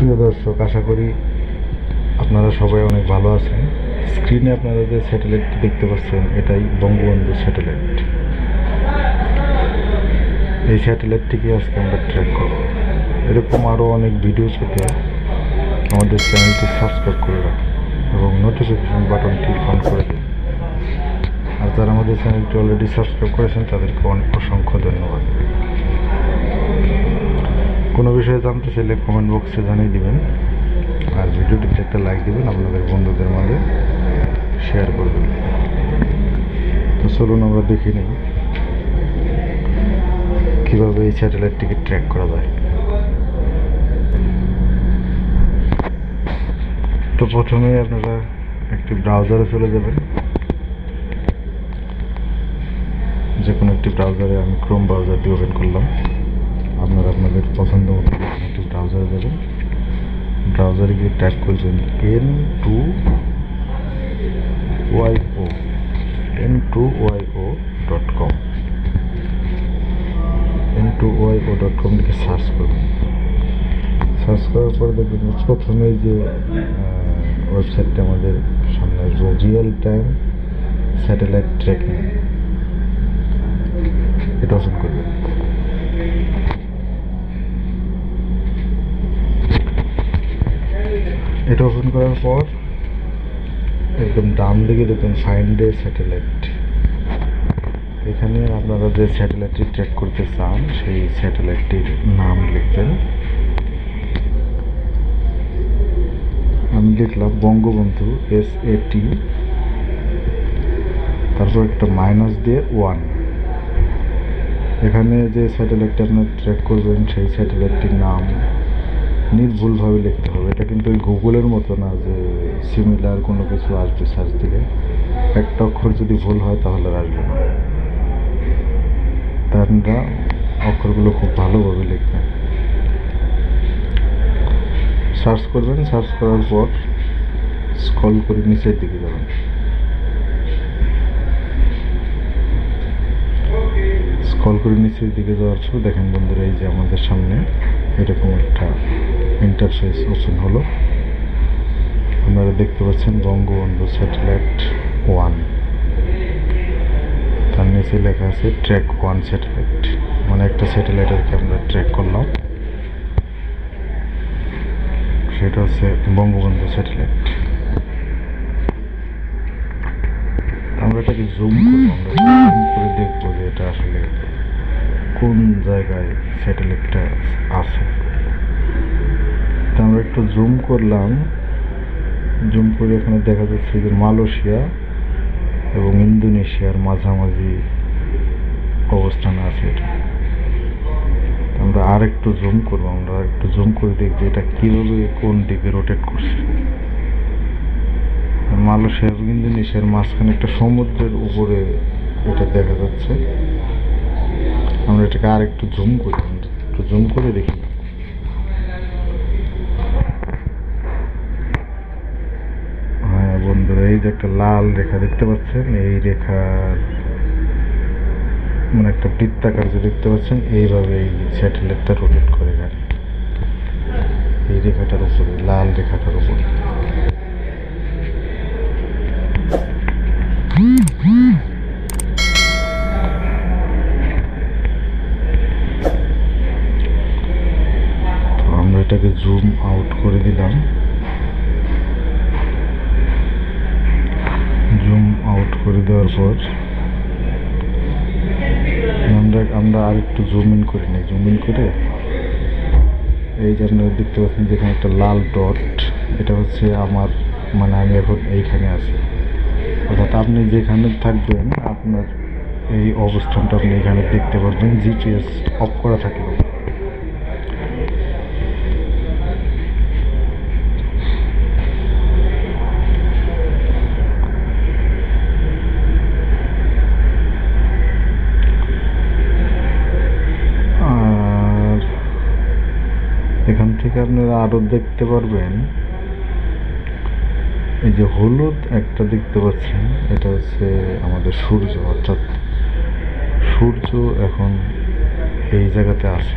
প্রিয় দর্শক, আশা করি আপনারা সবাই অনেক ভালো আছেন। স্ক্রিনে আপনারা যে স্যাটেলাইটটি দেখতে পাচ্ছেন, এটাই বঙ্গবন্ধু স্যাটেলাইট। এই স্যাটেলাইটটিকে আজকে আমরা ট্র্যাক করব। এরকম আরও অনেক ভিডিও পেতে আমাদের চ্যানেলটি সাবস্ক্রাইব করে রাখুন এবং নোটিফিকেশন বাটনটি অন করে দিন। আর যারা আমাদের চ্যানেলটি অলরেডি সাবস্ক্রাইব করেছেন তাদেরকে অনেক অসংখ্য ধন্যবাদ। কোনো বিষয়ে জানতে চাইলে কমেন্ট বক্সে জানিয়ে দিবেন, আর ভিডিওটিতে একটা লাইক দিবেন, আপনাদের বন্ধুদের মাঝে শেয়ার করবেন। তো চলুন আমরা দেখে নিই কীভাবে এই স্যাটেলাইটটিকে ট্র্যাক করা যায়। তো প্রথমে আপনারা একটি ব্রাউজারে চলে যাবেন, যে কোনো একটি ব্রাউজারে। আমি ক্রোম ব্রাউজার দিয়ে ওপেন করলাম। আপনারা আপনাদের পছন্দ মতো একটি ব্রাউজারে যাবেন। ব্রাউজারে গিয়ে টাইপ করবেন n2yo.com। n2yo.com লিখে সার্চ করবেন। সার্চ করার পরে দেখবেন প্রথমেই যে ওয়েবসাইটটা আমাদের সামনে আসবে, রিয়েল টাইম স্যাটেলাইট ট্র্যাকিং। এটা ওপেন করবেন। এটা ওপেন করার পর একদম ডান দিকে দেখবেন ফাইন্ড এ স্যাটেলাইট। এখানে আপনারা যে স্যাটেলাইটটি ট্র্যাক করতে চান সেই স্যাটেলাইটটির নাম লিখবেন। আমি লিখলাম বঙ্গবন্ধু SAT, তারপর একটা মাইনাস দিয়ে 1। এখানে যে স্যাটেলাইটটি আপনার ট্র্যাক করবেন সেই স্যাটেলাইটটির নাম নির্ভুলভাবে লিখতে হবে। এটা কিন্তু ওই গুগলের মতো না যে সিমিলার কোনো কিছু আসবে সার্চ দিলে। একটা অক্ষর যদি ভুল হয় তাহলে আর আসবে না। তা আপনারা অক্ষরগুলো খুব ভালোভাবে লিখবেন। সার্চ করবেন। সার্চ করার পর স্ক্রল করে নিচের দিকে যাবেন। স্ক্রল করে নিচের দিকে যাওয়ার পর দেখেন বন্ধুরা, এই যে আমাদের সামনে এরকম একটা ইন্টারফেস ওপেন হলো। আপনারা দেখতে পাচ্ছেন বঙ্গবন্ধু স্যাটেলাইট 1, তার নিচে লেখা আছে ট্র্যাক 1 স্যাটেলাইট, মানে একটা স্যাটেলাইটকে আমরা ট্র্যাক করলাম, সেটা হচ্ছে বঙ্গবন্ধু স্যাটেলাইট। আমরা এটাকে জুম করবো, আমরা জুম করে দেখবো যে এটা আসলে কোন জায়গায় স্যাটেলাইটটা আছে। তা আমরা একটু জুম করলাম। জুম করে এখানে দেখা যাচ্ছে যে মালয়েশিয়া এবং ইন্দোনেশিয়ার মাঝামাঝি অবস্থানে আছে এটা। আমরা আর একটু জুম করবো, আমরা একটু জুম করে দেখবো এটা কীভাবে কোন দিকে রোটেট করছে। মালয়েশিয়া এবং ইন্দোনেশিয়ার মাঝখানে একটা সমুদ্রের উপরে এটা দেখা যাচ্ছে। আমরা এটাকে আর একটু জুম করি, একটু জুম করে দেখি। হ্যাঁ বন্ধুরা, এই যে একটা লাল রেখা দেখতে পাচ্ছেন, এই রেখার মানে একটা বৃত্তাকার যে দেখতে পাচ্ছেন, এইভাবে এই স্যাটেলাইটটা রোটেট করে এখানে এই রেখাটার উপরে, লাল রেখাটার উপরে। আমরা এটাকে জুম আউট করে দিলাম। জুম আউট করে দেওয়ার পর আমরা আর একটু জুম ইন করে নিই। জুম ইন করে এই যে আপনারা দেখতে পাচ্ছেন যেখানে একটা লাল ডট, এটা হচ্ছে আমার, মানে আমি এখন এইখানে আছি। অর্থাৎ আপনি যেখানে থাকবেন আপনার এই অবস্থানটা আপনি এখানে দেখতে পারবেন, GPS অফ করা থাকলেও। এখান থেকে আপনারা আরো দেখতে পারবেন, এই যে হলুদ একটা দেখতে পাচ্ছেন, এটা হচ্ছে আমাদের সূর্য। অর্থাৎ সূর্য এখন এই জায়গাতে আছে।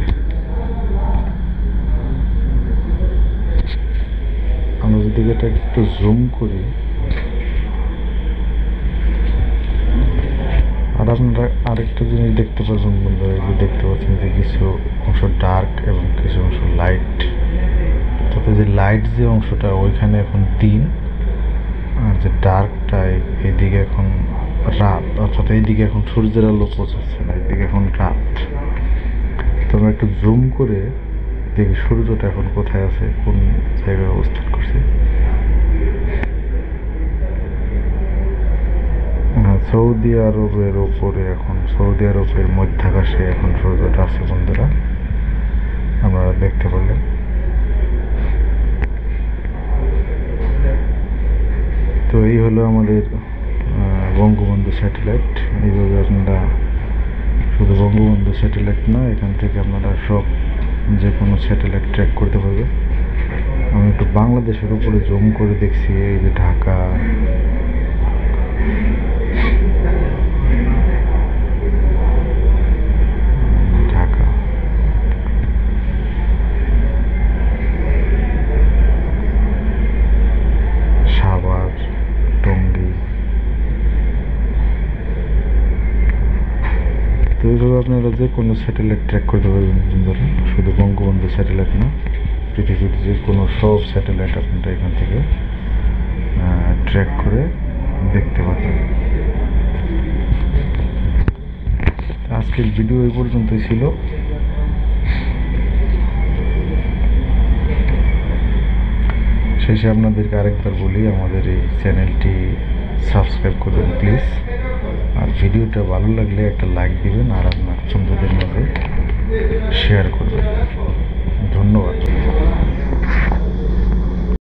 যদি এটা একটু জুম করি, আর আপনারা আরেকটা জিনিস দেখতে পাচ্ছেন বন্ধুরা, এই যে দেখতে পাচ্ছেন যে কিছু অংশ ডার্ক এবং কিছু অংশ লাইট। তাতে যে লাইট যে অংশটা ওইখানে এখন দিন, আর যে ডার্কটা এইদিকে এখন রাত, অর্থাৎ এইদিকে এখন সূর্যের আলো পৌঁছাচ্ছে না, এইদিকে এখন রাত। তো আমরা একটু জুম করে দেখি সূর্যটা এখন কোথায় আছে, কোন জায়গায় অবস্থান করছে। সৌদি আরবের ওপরে এখন, সৌদি আরবের মধ্যাকাশে এখন সূর্যটা আছে বন্ধুরা, আপনারা দেখতে পারলেন। তো এই হলো আমাদের বঙ্গবন্ধু স্যাটেলাইট। এইভাবে আপনারা শুধু বঙ্গবন্ধু স্যাটেলাইট না, এখান থেকে আপনারা সব যে কোনো স্যাটেলাইট ট্র্যাক করতে পারবে। আমি একটু বাংলাদেশের উপরে জুম করে দেখছি, এই যে ঢাকা, সাভার, টঙ্গী। তো এইভাবে আপনারা যে কোনো স্যাটেলাইট ট্র্যাক করতে পারবেন বন্ধুরা, শুধু বঙ্গবন্ধু স্যাটেলাইট না, পৃথিবীর যে কোনো সব স্যাটেলাইট আপনারা এখান থেকে ট্র্যাক করে দেখতে পাবেন। আজকের ভিডিও এই পর্যন্তই ছিল। শেষে আপনাদেরকে আরেকবার বলি, আমাদের এই চ্যানেলটি সাবস্ক্রাইব করবেন প্লিজ, আর ভিডিওটা ভালো লাগলে একটা লাইক দিবেন, আর আপনার বন্ধুদের মাঝে শেয়ার করবেন।